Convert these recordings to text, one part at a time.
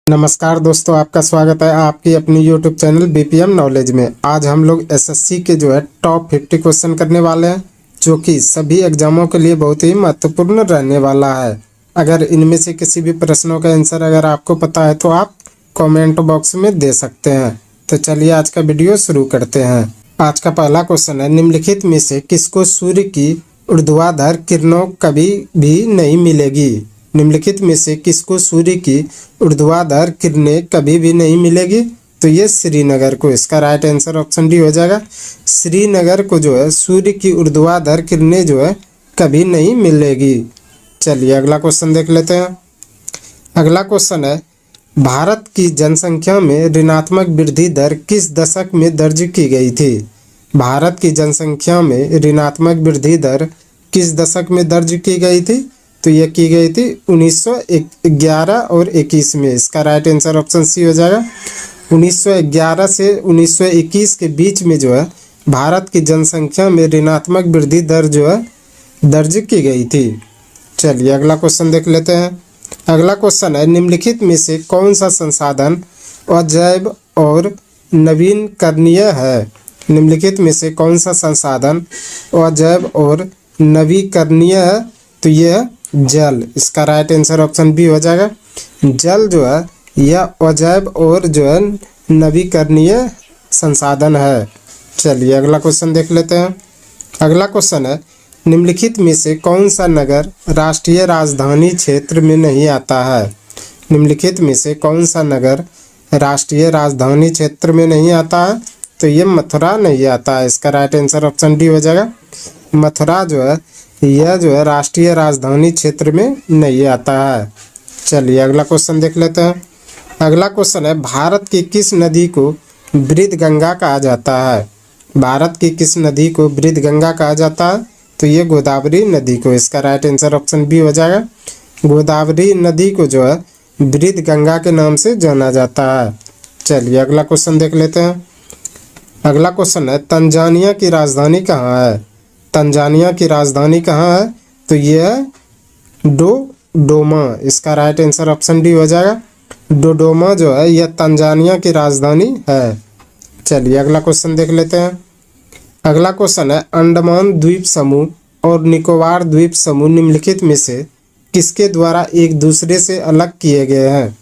नमस्कार दोस्तों, आपका स्वागत है आपकी अपनी YouTube चैनल बीपीएम नॉलेज में। आज हम लोग एसएससी के टॉप 50 क्वेश्चन करने वाले हैं, जो कि सभी एग्जामों के लिए बहुत ही महत्वपूर्ण रहने वाला है। अगर इनमें से किसी भी प्रश्नों का आंसर अगर आपको पता है तो आप कमेंट बॉक्स में दे सकते हैं। तो चलिए आज का वीडियो शुरू करते हैं। आज का पहला क्वेश्चन है, निम्नलिखित में से किसको सूर्य की ऊर्ध्वाधर किरणों कभी भी नहीं मिलेगी? निम्नलिखित में से किसको सूर्य की ऊर्ध्वाधर किरणें कभी भी नहीं मिलेगी? तो ये श्रीनगर को, इसका राइट आंसर ऑप्शन डी हो जाएगा। श्रीनगर को सूर्य की ऊर्ध्वाधर किरणें कभी नहीं मिलेगी। चलिए अगला क्वेश्चन देख लेते हैं। अगला क्वेश्चन है, भारत की जनसंख्या में ऋणात्मक वृद्धि दर किस दशक में दर्ज की गई थी? भारत की जनसंख्या में ऋणात्मक वृद्धि दर किस दशक में दर्ज की गई थी? तो यह की गई थी 1911 और 21 में। इसका राइट आंसर ऑप्शन सी हो जाएगा। 1911 से 1921 के बीच में भारत की जनसंख्या में ऋणात्मक वृद्धि दर दर्ज की गई थी। चलिए अगला क्वेश्चन देख लेते हैं। अगला क्वेश्चन है, निम्नलिखित में से कौन सा संसाधन अजैव और नवीकरणीय है? निम्नलिखित में से कौन सा संसाधन अजैव और नवीकरणीय है? तो यह जल, इसका राइट आंसर ऑप्शन बी हो जाएगा। जल यह अजैव और नवीकरणीय संसाधन है। चलिए अगला क्वेश्चन देख लेते हैं। अगला क्वेश्चन है, निम्नलिखित में से कौन सा नगर राष्ट्रीय राजधानी क्षेत्र में नहीं आता है? निम्नलिखित में से कौन सा नगर राष्ट्रीय राजधानी क्षेत्र में नहीं आता है? तो ये मथुरा नहीं आता है। इसका राइट आंसर ऑप्शन डी हो जाएगा। मथुरा यह राष्ट्रीय राजधानी क्षेत्र में नहीं आता है। चलिए अगला क्वेश्चन देख लेते हैं। अगला क्वेश्चन है, भारत की किस नदी को वृद्ध गंगा कहा जाता है? भारत की किस नदी को वृद्ध गंगा कहा जाता है? तो ये गोदावरी नदी को, इसका राइट आंसर ऑप्शन बी हो जाएगा। गोदावरी नदी को वृद्ध गंगा के नाम से जाना जाता है। चलिए अगला क्वेश्चन देख लेते हैं। अगला क्वेश्चन है, तंजानिया की राजधानी कहाँ है? तंजानिया की राजधानी कहाँ है? तो यह डोडोमा, इसका राइट आंसर ऑप्शन डी हो जाएगा। डोडोमा यह तंजानिया की राजधानी है। चलिए अगला क्वेश्चन देख लेते हैं। अगला क्वेश्चन है, अंडमान द्वीप समूह और निकोबार द्वीप समूह निम्नलिखित में से किसके द्वारा एक दूसरे से अलग किए गए हैं?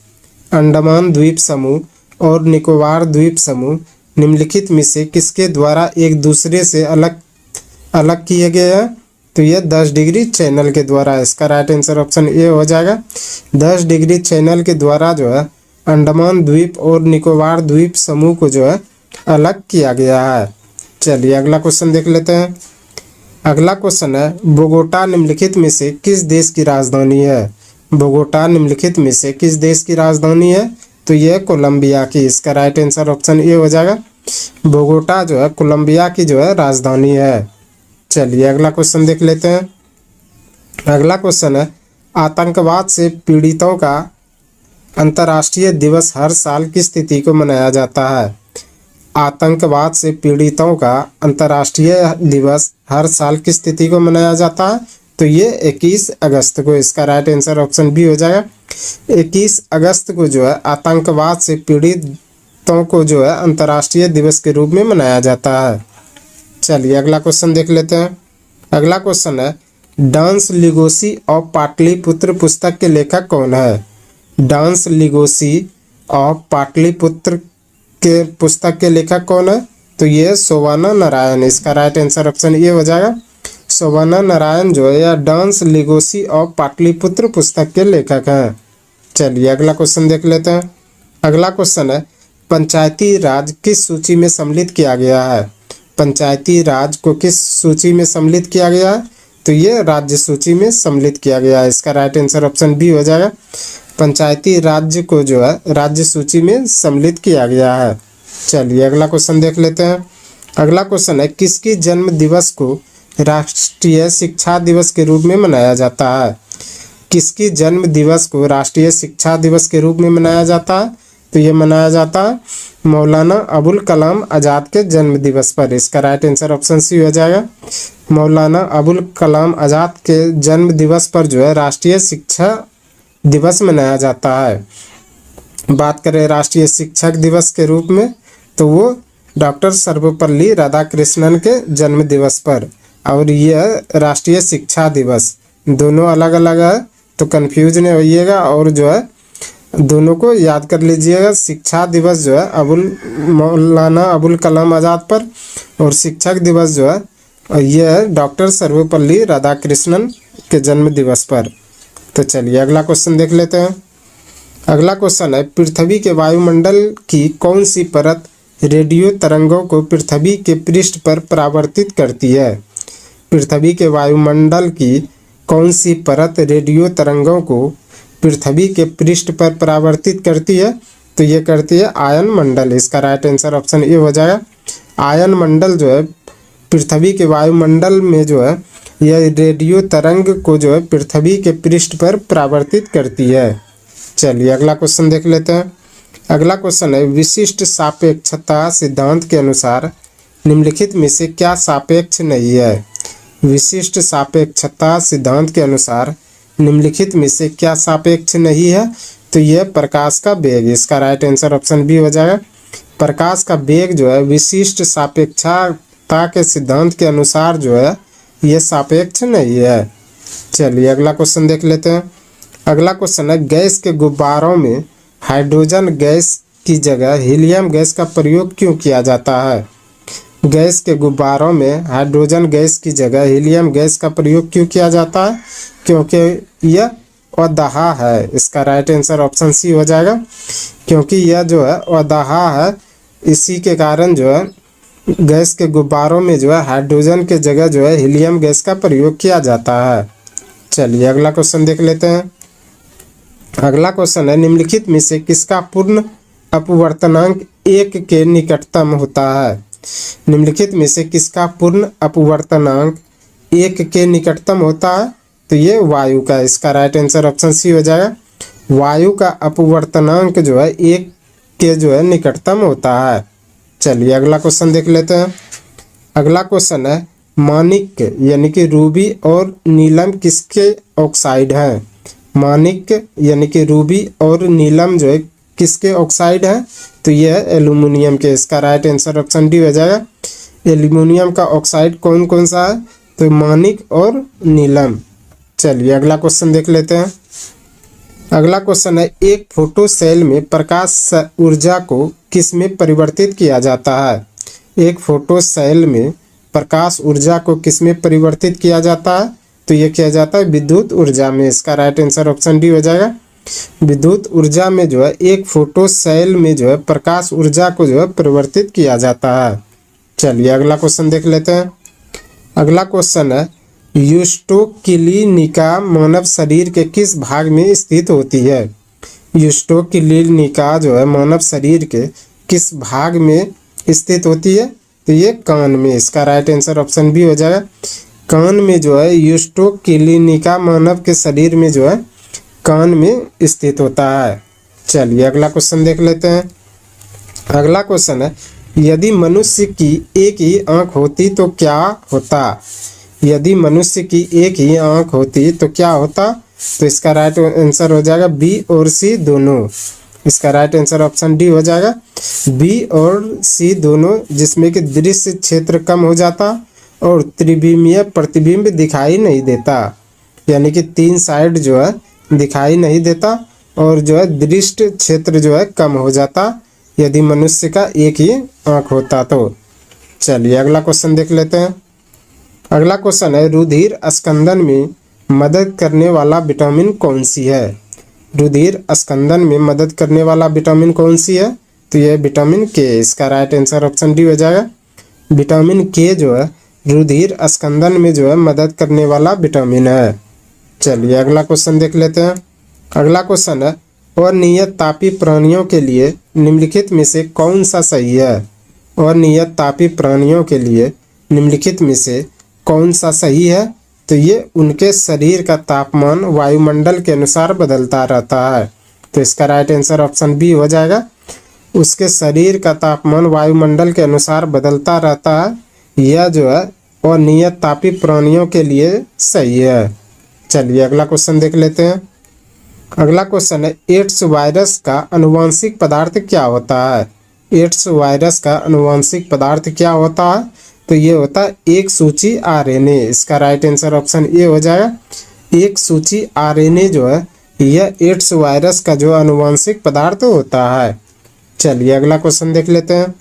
अंडमान द्वीप समूह और निकोबार द्वीप समूह निम्नलिखित में से किसके द्वारा एक दूसरे से अलग किए गए हैं? तो यह 10 डिग्री चैनल के द्वारा। इसका राइट आंसर ऑप्शन ए हो जाएगा। 10 डिग्री चैनल के द्वारा अंडमान द्वीप और निकोबार द्वीप समूह को अलग किया गया है। चलिए अगला क्वेश्चन देख लेते हैं। अगला क्वेश्चन है, बोगोटा निम्नलिखित में से किस देश की राजधानी है? बोगोटा निम्नलिखित में से किस देश की राजधानी है? तो यह कोलंबिया की। इसका राइट आंसर ऑप्शन ए हो जाएगा। बोगोटा कोलंबिया की राजधानी है। चलिए अगला क्वेश्चन देख लेते हैं। अगला क्वेश्चन है, आतंकवाद से पीड़ितों का अंतर्राष्ट्रीय दिवस हर साल किस तिथि को मनाया जाता है? आतंकवाद से पीड़ितों का अंतर्राष्ट्रीय दिवस हर साल किस तिथि को मनाया जाता है? तो ये 21 अगस्त को। इसका राइट आंसर ऑप्शन बी हो जाएगा। 21 अगस्त को आतंकवाद से पीड़ितों को अंतर्राष्ट्रीय दिवस के रूप में मनाया जाता है। चलिए अगला क्वेश्चन देख लेते हैं। अगला क्वेश्चन है, डांस लिगोसी ऑफ पाटलिपुत्र पुस्तक के लेखक कौन है? डांस लिगोसी ऑफ पाटलिपुत्र के पुस्तक के लेखक कौन है? तो ये शोभाना नारायण। इसका राइट आंसर ऑप्शन ए हो जाएगा। शोभाना नारायण या डांस लिगोसी ऑफ पाटलिपुत्र पुस्तक के लेखक हैं। चलिए अगला क्वेश्चन देख लेते हैं। अगला क्वेश्चन है, पंचायती राज किस सूची में सम्मिलित किया गया है? पंचायती राज को किस सूची में सम्मिलित किया गया है? तो ये राज्य सूची में सम्मिलित किया गया है। इसका राइट आंसर ऑप्शन बी हो जाएगा। पंचायती राज्य को राज्य सूची में सम्मिलित किया गया है। चलिए अगला क्वेश्चन देख लेते हैं। अगला क्वेश्चन है, किसकी जन्म दिवस को राष्ट्रीय शिक्षा दिवस के रूप में मनाया जाता है? किसकी जन्म दिवस को राष्ट्रीय शिक्षा दिवस के रूप में मनाया जाता है? तो ये मनाया जाता है मौलाना अबुल कलाम आज़ाद के जन्म दिवस पर। इसका राइट आंसर ऑप्शन सी हो जाएगा। मौलाना अबुल कलाम आज़ाद के जन्म दिवस पर राष्ट्रीय शिक्षा दिवस मनाया जाता है। बात करें राष्ट्रीय शिक्षक दिवस के रूप में, तो वो डॉक्टर सर्वपल्ली राधाकृष्णन के जन्म दिवस पर। और यह राष्ट्रीय शिक्षा दिवस, दोनों अलग अलग है तो कंफ्यूज नहीं होइएगा, और जो है दोनों को याद कर लीजिएगा। शिक्षा दिवस जो है मौलाना अबुल कलाम आज़ाद पर, और शिक्षक दिवस जो है यह डॉक्टर सर्वपल्ली राधाकृष्णन के जन्म दिवस पर। तो चलिए अगला क्वेश्चन देख लेते हैं। अगला क्वेश्चन है, पृथ्वी के वायुमंडल की कौन सी परत रेडियो तरंगों को पृथ्वी के पृष्ठ पर परावर्तित करती है? पृथ्वी के वायुमंडल की कौन सी परत रेडियो तरंगों को पृथ्वी के पृष्ठ पर परावर्तित करती है? तो ये करती है आयन मंडल। इसका राइट आंसर ऑप्शन ए हो जाएगा। आयन मंडल जो है पृथ्वी के वायुमंडल में जो है यह रेडियो तरंग को जो है पृथ्वी के पृष्ठ पर परावर्तित करती है। चलिए अगला क्वेश्चन देख लेते हैं। अगला क्वेश्चन है, विशिष्ट सापेक्षता सिद्धांत के अनुसार निम्नलिखित में से क्या सापेक्ष नहीं है? विशिष्ट सापेक्षता सिद्धांत के अनुसार निम्नलिखित में से क्या सापेक्ष नहीं है? तो यह प्रकाश का वेग। इसका राइट आंसर ऑप्शन बी हो जाएगा। प्रकाश का वेग जो है विशिष्ट सापेक्षता के सिद्धांत के अनुसार जो है यह सापेक्ष नहीं है। चलिए अगला क्वेश्चन देख लेते हैं। अगला क्वेश्चन है, गैस के गुब्बारों में हाइड्रोजन गैस की जगह हीलियम गैस का प्रयोग क्यों किया जाता है? गैस के गुब्बारों में हाइड्रोजन गैस की जगह हीलियम गैस का प्रयोग क्यों किया जाता है? क्योंकि यह अदाहा है। इसका राइट आंसर ऑप्शन सी हो जाएगा। क्योंकि यह जो है अदाहा है, इसी के कारण जो है गैस के गुब्बारों में जो है हाइड्रोजन के जगह जो है हीलियम गैस का प्रयोग किया जाता है। चलिए अगला क्वेश्चन देख लेते हैं। अगला क्वेश्चन है, निम्नलिखित में से किसका पूर्ण अपवर्तनांक 1 के निकटतम होता है? निम्नलिखित में से किसका पूर्ण अपवर्तनांक 1 के निकटतम होता है? तो ये वायु का। इसका राइट आंसर ऑप्शन सी हो जाएगा। वायु का अपवर्तनांक जो है 1 के जो है निकटतम होता है। चलिए अगला क्वेश्चन देख लेते हैं। अगला क्वेश्चन है, माणिक यानी कि रूबी और नीलम किसके ऑक्साइड हैं? माणिक यानी कि रूबी और नीलम जो है किसके ऑक्साइड हैं? तो यह है एल्यूमिनियम के। इसका राइट आंसर ऑप्शन डी हो जाएगा। एल्यूमिनियम का ऑक्साइड कौन कौन सा है? तो माणिक और नीलम। चलिए अगला क्वेश्चन देख लेते हैं। अगला क्वेश्चन है, एक फोटो सेल में प्रकाश ऊर्जा को किस में परिवर्तित किया जाता है? एक फोटो सेल में प्रकाश ऊर्जा को किस में परिवर्तित किया जाता है? तो यह किया जाता है विद्युत ऊर्जा में। इसका राइट आंसर ऑप्शन डी हो जाएगा। विद्युत ऊर्जा में जो है एक फोटो सेल में जो है प्रकाश ऊर्जा को जो है परिवर्तित किया जाता है। चलिए अगला क्वेश्चन देख लेते हैं। अगला क्वेश्चन है, यूस्टोकिलिनिका मानव शरीर के किस भाग में स्थित होती है? यूस्टोकिलिनिका जो है मानव शरीर के किस भाग में स्थित होती है? तो ये कान में। इसका राइट आंसर ऑप्शन बी हो जाएगा। कान में जो है यूस्टोकिलिनिका मानव के शरीर में जो है कान में स्थित होता है। चलिए अगला क्वेश्चन देख लेते हैं। अगला क्वेश्चन है, यदि मनुष्य की एक ही आंख होती तो क्या होता? यदि मनुष्य की एक ही आंख होती तो क्या होता? तो इसका राइट आंसर हो जाएगा बी और सी दोनों। इसका राइट आंसर ऑप्शन डी हो जाएगा। बी और सी दोनों, जिसमें कि दृश्य क्षेत्र कम हो जाता और त्रिविमीय प्रतिबिंब दिखाई नहीं देता। यानी कि 3 साइड जो है दिखाई नहीं देता और जो है दृष्टि क्षेत्र जो है कम हो जाता यदि मनुष्य का एक ही आंख होता तो। चलिए अगला क्वेश्चन देख लेते हैं। अगला क्वेश्चन है, रुधिर स्कंदन में मदद करने वाला विटामिन कौन सी है? रुधिर स्कंदन में मदद करने वाला विटामिन कौन सी है? तो यह विटामिन के। इसका राइट आंसर ऑप्शन डी हो जाएगा। विटामिन के जो है रुधिर स्कंदन में जो है मदद करने वाला विटामिन है। चलिए अगला क्वेश्चन देख लेते हैं। अगला क्वेश्चन है, अनियत तापी प्राणियों के लिए निम्नलिखित में से कौन सा सही है? अनियत तापी प्राणियों के लिए निम्नलिखित में से कौन सा सही है? तो ये उनके शरीर का तापमान वायुमंडल के अनुसार बदलता रहता है। तो इसका राइट आंसर ऑप्शन बी हो जाएगा। उसके शरीर का तापमान वायुमंडल के अनुसार बदलता रहता है, यह जो है अनियत तापी प्राणियों के लिए सही है। चलिए अगला क्वेश्चन देख लेते हैं। अगला क्वेश्चन है, एड्स वायरस का अनुवांशिक पदार्थ क्या होता है? एड्स वायरस का अनुवांशिक पदार्थ क्या होता है? तो ये होता है एक सूची आरएनए। इसका राइट आंसर ऑप्शन ए हो जाएगा। एक सूची आरएनए जो है यह एड्स वायरस का जो अनुवांशिक पदार्थ होता है। चलिए अगला क्वेश्चन देख लेते हैं।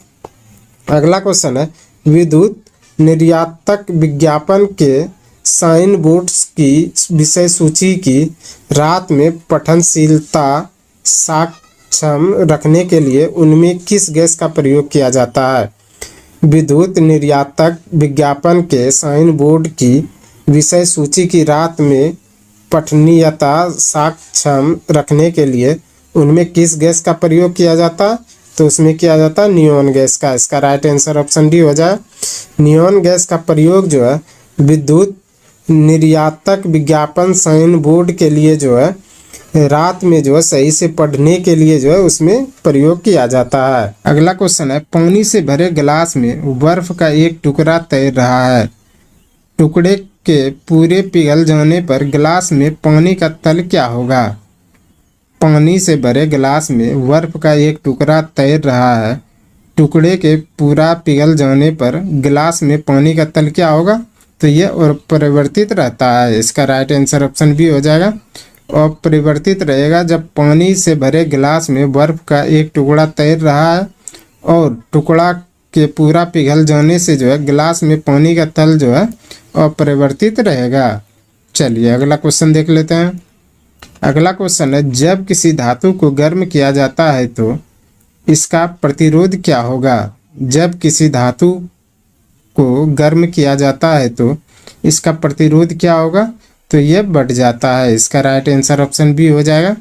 अगला क्वेश्चन है, विद्युत निर्यातक विज्ञापन के साइन बोर्ड्स की विषय सूची की रात में पठनशीलता सक्षम रखने के लिए उनमें किस गैस का प्रयोग किया जाता है? विद्युत निर्यातक विज्ञापन के साइन बोर्ड की विषय सूची की रात में पठनीयता सक्षम रखने के लिए उनमें किस गैस का प्रयोग किया जाता है? तो उसमें किया जाता है नियॉन गैस का। इसका राइट आंसर ऑप्शन डी हो जाए। नियॉन गैस का प्रयोग जो है विद्युत निर्यातक विज्ञापन साइन बोर्ड के लिए जो है रात में जो है सही से पढ़ने के लिए जो है उसमें प्रयोग किया जाता है। अगला क्वेश्चन है, पानी से भरे गिलास में बर्फ का एक टुकड़ा तैर रहा है। टुकड़े के पूरे पिघल जाने पर गिलास में पानी का तल क्या होगा? पानी से भरे गिलास में बर्फ का एक टुकड़ा तैर रहा है। टुकड़े के पूरा पिघल जाने पर गिलास में पानी का तल क्या होगा? तो यह अपरिवर्तित रहता है। इसका राइट आंसर ऑप्शन बी हो जाएगा। अपरिवर्तित रहेगा जब पानी से भरे गिलास में बर्फ का एक टुकड़ा तैर रहा है और टुकड़ा के पूरा पिघल जाने से जो है गिलास में पानी का तल जो है अपरिवर्तित रहेगा। चलिए अगला क्वेश्चन देख लेते हैं। अगला क्वेश्चन है, जब किसी धातु को गर्म किया जाता है तो इसका प्रतिरोध क्या होगा? जब किसी धातु को गर्म किया जाता है तो इसका प्रतिरोध क्या होगा? तो यह बढ़ जाता है। इसका राइट आंसर ऑप्शन बी हो जाएगा।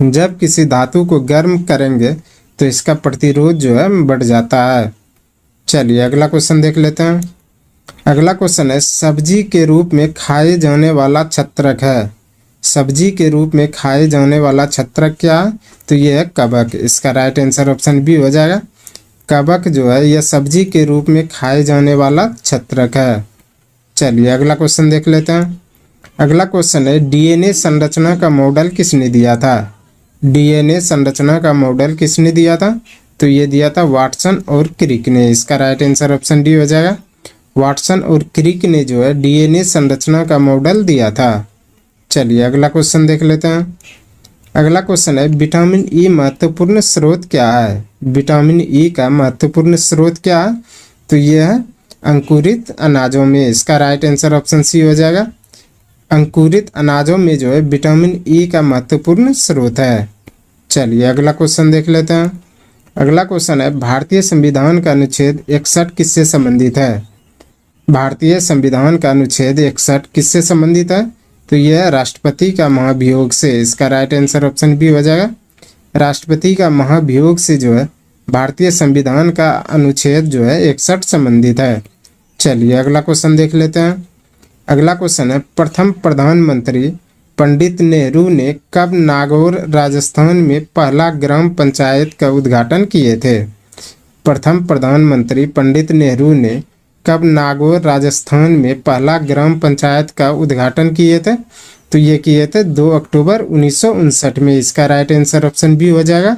जब किसी धातु को गर्म करेंगे तो इसका प्रतिरोध जो है बढ़ जाता है। चलिए अगला क्वेश्चन देख लेते हैं। अगला क्वेश्चन है, सब्जी के रूप में खाए जाने वाला छत्रक है। सब्जी के रूप में खाए जाने वाला छत्रक क्या है? तो यह है कवक। इसका राइट आंसर ऑप्शन बी हो जाएगा। कवक जो है यह सब्जी के रूप में खाए जाने वाला छत्रक है। चलिए अगला क्वेश्चन देख लेते हैं। अगला क्वेश्चन है, डीएनए संरचना का मॉडल किसने दिया था? डीएनए संरचना का मॉडल किसने दिया था? तो ये दिया था वाटसन और क्रिक ने। इसका राइट आंसर ऑप्शन डी हो जाएगा। वाटसन और क्रिक ने जो है डीएनए संरचना का मॉडल दिया था। चलिए अगला क्वेश्चन देख लेते हैं। अगला क्वेश्चन है, विटामिन ई महत्वपूर्ण स्रोत क्या है? विटामिन ई का महत्वपूर्ण स्रोत क्या है? तो यह है अंकुरित अनाजों में। इसका राइट आंसर ऑप्शन सी हो जाएगा। अंकुरित अनाजों में जो है विटामिन ई का महत्वपूर्ण स्रोत है। चलिए अगला क्वेश्चन देख लेते हैं। अगला क्वेश्चन है, भारतीय संविधान का अनुच्छेद 61 किससे संबंधित है? भारतीय संविधान का अनुच्छेद 61 किससे संबंधित है? तो यह राष्ट्रपति का महाभियोग से। इसका राइट आंसर ऑप्शन बी हो जाएगा। राष्ट्रपति का महाभियोग से जो है भारतीय संविधान का अनुच्छेद जो है 61 संबंधित है। चलिए अगला क्वेश्चन देख लेते हैं। अगला क्वेश्चन है, प्रथम प्रधानमंत्री पंडित नेहरू ने कब नागौर राजस्थान में पहला ग्राम पंचायत का उद्घाटन किए थे? प्रथम प्रधानमंत्री पंडित नेहरू ने कब नागौर राजस्थान में पहला ग्राम पंचायत का उद्घाटन किए थे? तो ये किए थे 2 अक्टूबर 1959 में। इसका राइट आंसर ऑप्शन बी हो जाएगा।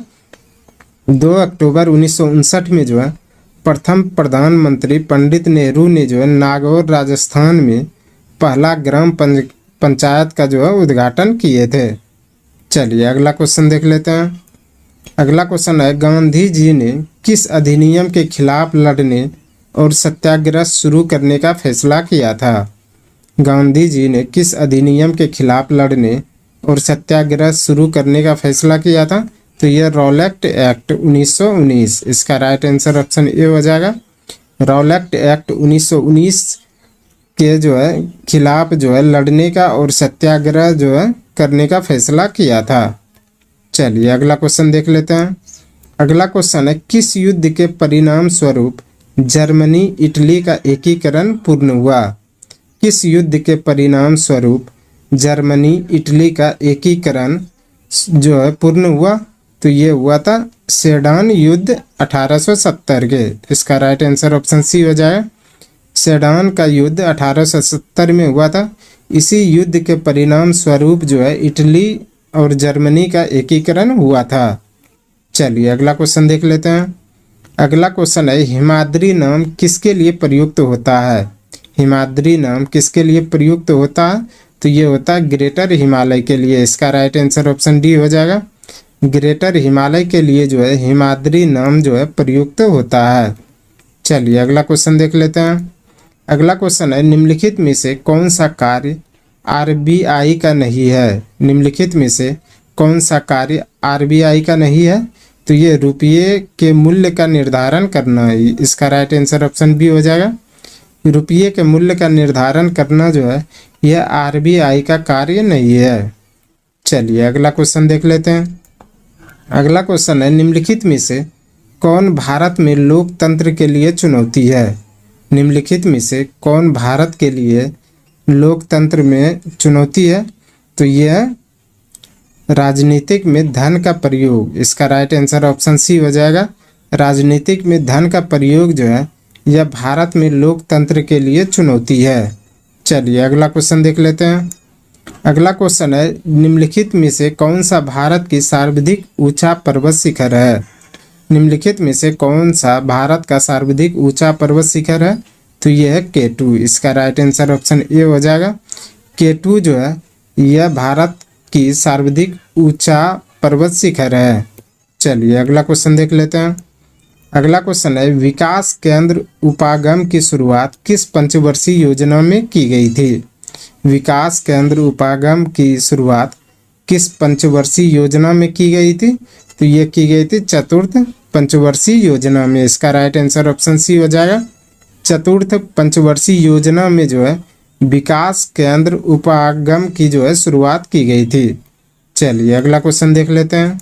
2 अक्टूबर 1959 में जो है प्रथम प्रधानमंत्री पंडित नेहरू ने जो है नागौर राजस्थान में पहला ग्राम पंचायत का जो है उद्घाटन किए थे। चलिए अगला क्वेश्चन देख लेते हैं। अगला क्वेश्चन है, गांधी जी ने किस अधिनियम के खिलाफ लड़ने और सत्याग्रह शुरू करने का फैसला किया था? गांधी जी ने किस अधिनियम के खिलाफ लड़ने और सत्याग्रह शुरू करने का फैसला किया था? तो यह रॉलेट एक्ट 1919। इसका राइट आंसर ऑप्शन ए हो जाएगा। रॉलेट एक्ट 1919 के जो है खिलाफ जो है लड़ने का और सत्याग्रह जो है करने का फैसला किया था। चलिए अगला क्वेश्चन देख लेते हैं। अगला क्वेश्चन है, किस युद्ध के परिणाम स्वरूप जर्मनी इटली का एकीकरण पूर्ण हुआ? किस युद्ध के परिणाम स्वरूप जर्मनी इटली का एकीकरण जो है पूर्ण हुआ? तो ये हुआ था सेडान युद्ध 1870 के। इसका राइट आंसर ऑप्शन सी हो जाएगा। सेडान का युद्ध 1870 में हुआ था। इसी युद्ध के परिणाम स्वरूप जो है इटली और जर्मनी का एकीकरण हुआ था। चलिए अगला क्वेश्चन देख लेते हैं। अगला क्वेश्चन है, हिमाद्री नाम किसके लिए प्रयुक्त होता है? हिमाद्री नाम किसके लिए प्रयुक्त होता है? तो ये होता है ग्रेटर हिमालय के लिए। इसका राइट आंसर ऑप्शन डी हो जाएगा। ग्रेटर हिमालय के लिए जो है हिमाद्री नाम जो है प्रयुक्त होता है। चलिए अगला क्वेश्चन देख लेते हैं। अगला क्वेश्चन है, निम्नलिखित में से कौन सा कार्य आरबीआई का नहीं है? निम्नलिखित में से कौन सा कार्य आरबीआई का नहीं है? तो ये रुपये के मूल्य का निर्धारण करना है। इसका राइट आंसर ऑप्शन बी हो जाएगा। रुपये के मूल्य का निर्धारण करना जो है यह आरबीआई का कार्य नहीं है। चलिए अगला क्वेश्चन देख लेते हैं। अगला क्वेश्चन है, निम्नलिखित में से कौन भारत में लोकतंत्र के लिए चुनौती है? निम्नलिखित में से कौन भारत के लिए लोकतंत्र में चुनौती है? तो यह राजनीतिक में धन का प्रयोग। इसका राइट आंसर ऑप्शन सी हो जाएगा। राजनीतिक में धन का प्रयोग जो है यह भारत में लोकतंत्र के लिए चुनौती है। चलिए अगला क्वेश्चन देख लेते हैं। अगला क्वेश्चन है, निम्नलिखित में से कौन सा भारत की सर्वाधिक ऊंचा पर्वत शिखर है? निम्नलिखित में से कौन सा भारत का सर्वाधिक ऊंचा पर्वत शिखर है? तो यह है K2। इसका राइट आंसर ऑप्शन ए हो जाएगा। K2 जो है यह भारत की सर्वाधिक ऊंचा पर्वत शिखर है। चलिए अगला क्वेश्चन देख लेते हैं। अगला क्वेश्चन है, विकास केंद्र उपागम की शुरुआत किस पंचवर्षीय योजना में की गई थी? विकास केंद्र उपागम की शुरुआत किस पंचवर्षीय योजना में की गई थी? तो ये की गई थी चतुर्थ पंचवर्षीय योजना में। इसका राइट आंसर ऑप्शन सी हो जाएगा। चतुर्थ पंचवर्षीय योजना में जो है विकास केंद्र उपागम की जो है शुरुआत की गई थी। चलिए अगला क्वेश्चन देख लेते हैं।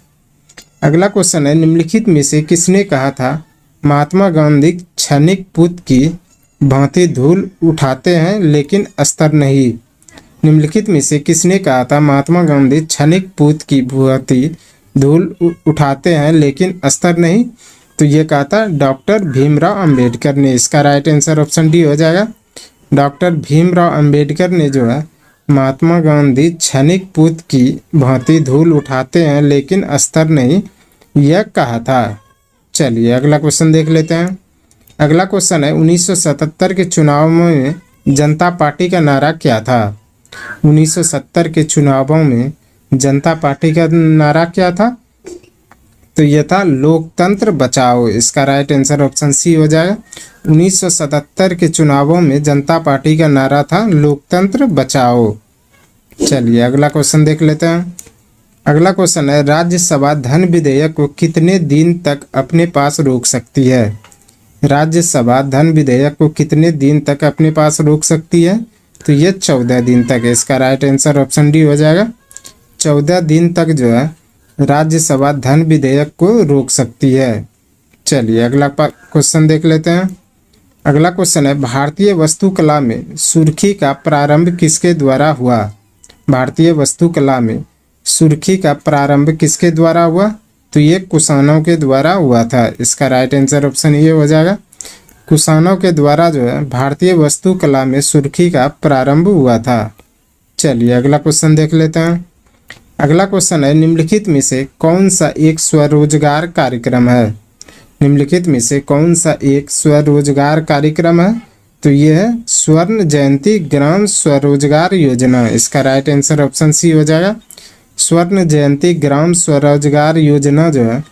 अगला क्वेश्चन है, निम्नलिखित में से किसने कहा था महात्मा गांधी क्षणिक पूत की भांति धूल उठाते हैं लेकिन अस्तर नहीं? निम्नलिखित में से किसने कहा था महात्मा गांधी क्षणिक पूत की भांति धूल उठाते हैं लेकिन अस्तर नहीं? तो ये कहा था डॉक्टर भीमराव अंबेडकर ने। इसका राइट आंसर ऑप्शन डी हो जाएगा। डॉक्टर भीमराव अंबेडकर ने जो है महात्मा गांधी क्षणिक पूत की भांति धूल उठाते हैं लेकिन अस्तर नहीं यह कहा था। चलिए अगला क्वेश्चन देख लेते हैं। अगला क्वेश्चन है, 1977 के चुनाव में जनता पार्टी का नारा क्या था? 1970 के चुनावों में जनता पार्टी का नारा क्या था? तो यह था लोकतंत्र बचाओ। इसका राइट आंसर ऑप्शन सी हो जाएगा। 1977 के चुनावों में जनता पार्टी का नारा था लोकतंत्र बचाओ। चलिए अगला क्वेश्चन देख लेते हैं। अगला क्वेश्चन है, राज्यसभा धन विधेयक को कितने दिन तक अपने पास रोक सकती है? राज्यसभा धन विधेयक को कितने दिन तक अपने पास रोक सकती है? तो ये 14 दिन तक है। इसका राइट आंसर ऑप्शन डी हो जाएगा। 14 दिन तक जो है राज्यसभा धन विधेयक को रोक सकती है। चलिए अगला क्वेश्चन देख लेते हैं। अगला क्वेश्चन है, भारतीय वास्तुकला में सुर्खी का प्रारंभ किसके द्वारा हुआ? भारतीय वास्तुकला में सुर्खी का प्रारंभ किसके द्वारा हुआ? तो ये कुषाणों के द्वारा हुआ था। इसका राइट आंसर ऑप्शन ये हो जाएगा। कुषाणों के द्वारा जो है भारतीय वास्तुकला में सुर्खी का प्रारंभ हुआ था। चलिए अगला क्वेश्चन देख लेते हैं। अगला क्वेश्चन है, निम्नलिखित में से कौन सा एक स्वरोजगार कार्यक्रम है? निम्नलिखित में से कौन सा एक स्वरोजगार कार्यक्रम है? तो यह है स्वर्ण जयंती ग्राम स्वरोजगार योजना। इसका राइट आंसर ऑप्शन सी हो जाएगा। स्वर्ण जयंती ग्राम स्वरोजगार योजना जो है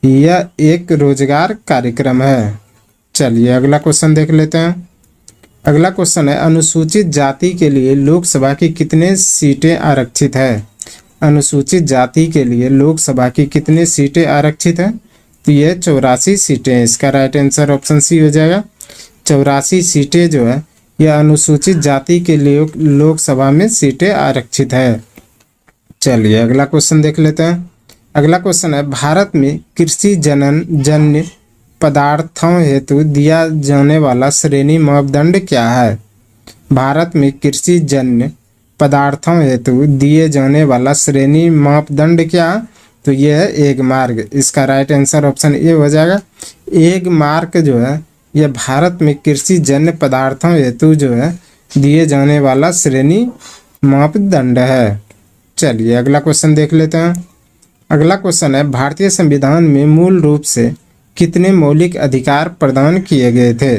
यह एक रोजगार कार्यक्रम है। चलिए अगला क्वेश्चन देख लेते हैं। अगला क्वेश्चन है, अनुसूचित जाति के लिए लोकसभा की कितने सीटें आरक्षित है? अनुसूचित जाति के लिए लोकसभा की कितने सीटें आरक्षित है? तो यह 84 सीटें। इसका राइट आंसर ऑप्शन सी हो जाएगा। 84 सीटें जो है यह अनुसूचित जाति के लिए लोकसभा में सीटें आरक्षित है। चलिए अगला क्वेश्चन देख लेते हैं। अगला क्वेश्चन है, भारत में कृषि जन्य पदार्थों हेतु दिया जाने वाला श्रेणी मापदंड क्या है? भारत में कृषि जन्य पदार्थों हेतु दिए जाने वाला श्रेणी मापदंड क्या? तो यह है एक मार्ग। इसका राइट आंसर ऑप्शन ए हो जाएगा। एक मार्क जो है यह भारत में कृषि जन्य पदार्थों हेतु जो है दिए जाने वाला श्रेणी मापदंड है। चलिए अगला क्वेश्चन देख लेते हैं। अगला क्वेश्चन है, भारतीय संविधान में मूल रूप से कितने मौलिक अधिकार प्रदान किए गए थे?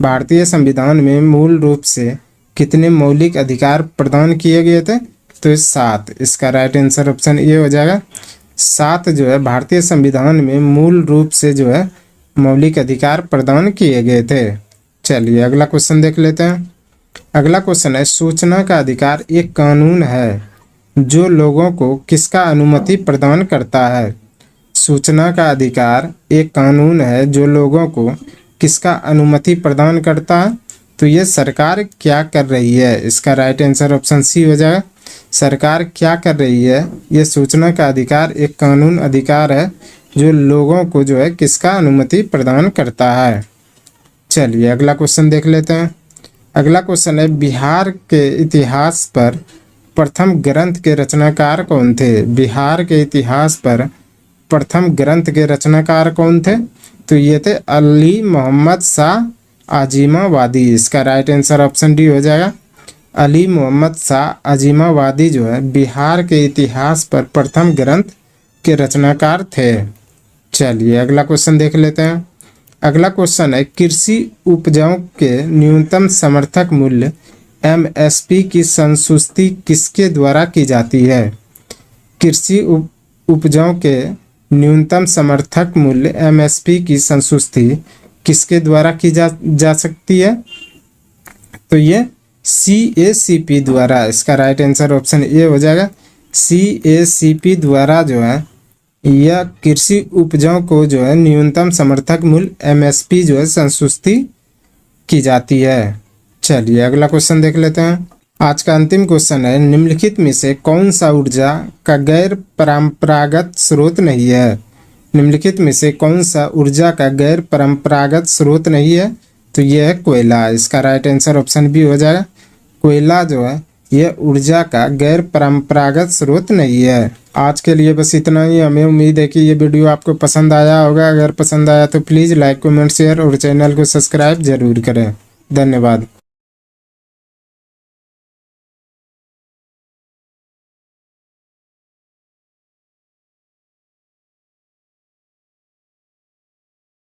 भारतीय संविधान में मूल रूप से कितने मौलिक अधिकार प्रदान किए गए थे? तो 7। इसका राइट आंसर ऑप्शन ए हो जाएगा। 7 जो है भारतीय संविधान में मूल रूप से जो है मौलिक अधिकार प्रदान किए गए थे। चलिए अगला क्वेश्चन देख लेते हैं। अगला क्वेश्चन है, सूचना का अधिकार एक कानून है जो लोगों को किसका अनुमति प्रदान करता है? सूचना का अधिकार एक कानून है जो लोगों को किसका अनुमति प्रदान करता है? तो ये सरकार क्या कर रही है? इसका राइट आंसर ऑप्शन सी हो जाएगा। सरकार क्या कर रही है? ये सूचना का अधिकार एक कानून अधिकार है जो लोगों को जो है किसका अनुमति प्रदान करता है। चलिए अगला क्वेश्चन देख लेते हैं। अगला क्वेश्चन है, बिहार के इतिहास पर प्रथम ग्रंथ के रचनाकार कौन थे? बिहार के इतिहास पर प्रथम ग्रंथ के रचनाकार कौन थे? तो ये थे अली मोहम्मद शाह आजिमावादी। इसका राइट आंसर ऑप्शन डी हो जाएगा। अली मोहम्मद शाह आजिमावादी जो है बिहार के इतिहास पर प्रथम ग्रंथ के रचनाकार थे। चलिए अगला क्वेश्चन देख लेते हैं। अगला क्वेश्चन है, कृषि उपजाओं के न्यूनतम समर्थक मूल्य एमएसपी की संतुष्टि किसके द्वारा की जाती है? कृषि उपजाओं के न्यूनतम समर्थक मूल्य एमएसपी की संतुष्टि किसके द्वारा की जा सकती है? तो ये CACP द्वारा। इसका राइट आंसर ऑप्शन ए हो जाएगा। CACP द्वारा जो है यह कृषि उपजाओं को जो है न्यूनतम समर्थक मूल्य MSP जो है संतुष्टि की जाती है। चलिए अगला क्वेश्चन देख लेते हैं। आज का अंतिम क्वेश्चन है, निम्नलिखित में से कौन सा ऊर्जा का गैर परंपरागत स्रोत नहीं है? निम्नलिखित में से कौन सा ऊर्जा का गैर परंपरागत स्रोत नहीं है? तो यह है कोयला। इसका राइट आंसर ऑप्शन बी हो जाएगा। कोयला जो है यह ऊर्जा का गैर परंपरागत स्रोत नहीं है। आज के लिए बस इतना ही। हमें उम्मीद है कि ये वीडियो आपको पसंद आया होगा। अगर पसंद आया तो प्लीज़ लाइक, कमेंट, शेयर और चैनल को सब्सक्राइब जरूर करें। धन्यवाद।